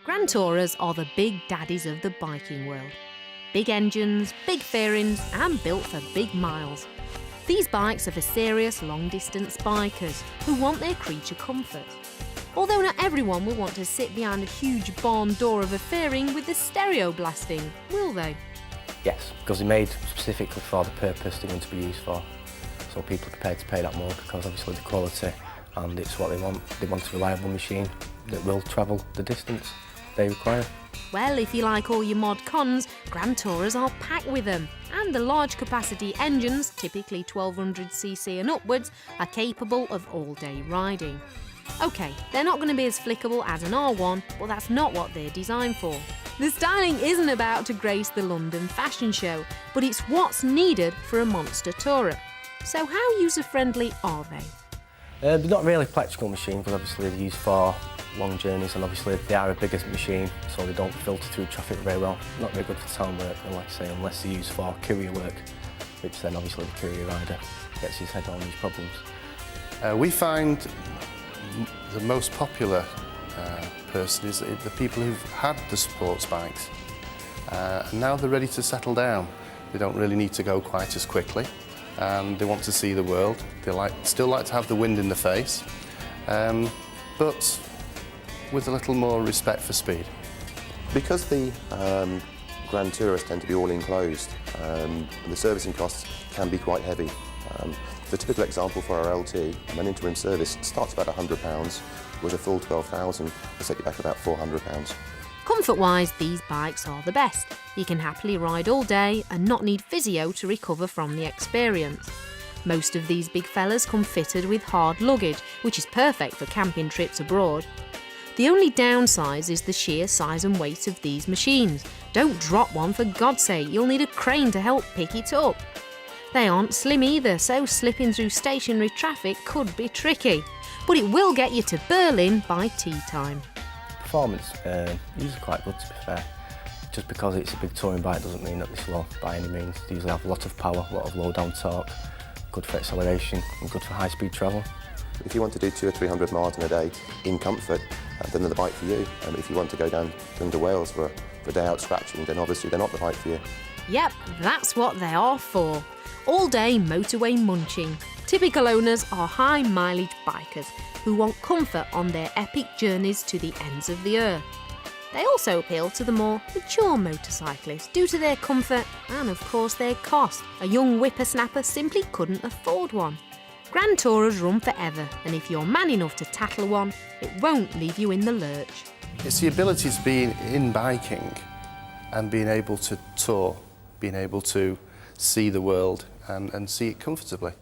Grand Tourers are the big daddies of the biking world. Big engines, big fairings and built for big miles. These bikes are for serious long-distance bikers who want their creature comfort. Although not everyone will want to sit behind a huge barn door of a fairing with the stereo blasting, will they? Yes, because they're made specifically for the purpose they're going to be used for. So people are prepared to pay that more because obviously the quality and it's what they want. They want a reliable machine that will travel the distance they require. Well, if you like all your mod cons, Grand Tourers are packed with them. And the large capacity engines, typically 1200cc and upwards, are capable of all-day riding. OK, they're not going to be as flickable as an R1, but that's not what they're designed for. The styling isn't about to grace the London fashion show, but it's what's needed for a monster tourer. So how user-friendly are they? They're not really practical machines, but obviously they're used for long journeys, and obviously they are a bigger machine, so they don't filter through traffic very well. Not very good for town work, and like I say, unless they're used for courier work, which then obviously the courier rider gets his head on these problems. We find the most popular person is the people who've had the sports bikes, and now they're ready to settle down. They don't really need to go quite as quickly, and they want to see the world. They still like to have the wind in the face, but with a little more respect for speed. Because the Grand Tourers tend to be all enclosed, the servicing costs can be quite heavy. The typical example for our LT, an interim service, starts about £100, with a full 12,000, will set you back about £400. Comfort-wise, these bikes are the best. You can happily ride all day and not need physio to recover from the experience. Most of these big fellas come fitted with hard luggage, which is perfect for camping trips abroad. The only downside is the sheer size and weight of these machines. Don't drop one, for God's sake, you'll need a crane to help pick it up. They aren't slim either, so slipping through stationary traffic could be tricky. But it will get you to Berlin by tea time. Performance is usually quite good, to be fair. Just because it's a big touring bike doesn't mean that they're slow by any means. They usually have a lot of power, a lot of low-down torque, good for acceleration and good for high-speed travel. If you want to do 200 or 300 miles in a day in comfort, then they're the bike for you. If you want to go down to Wales for a day out scratching, then obviously they're not the bike for you. Yep, that's what they are for. All-day motorway munching. Typical owners are high-mileage bikers who want comfort on their epic journeys to the ends of the earth. They also appeal to the more mature motorcyclists due to their comfort and, of course, their cost. A young whippersnapper simply couldn't afford one. Grand Tourers run forever, and if you're man enough to tattle one, it won't leave you in the lurch. It's the ability to be in biking and being able to tour, being able to see the world and see it comfortably.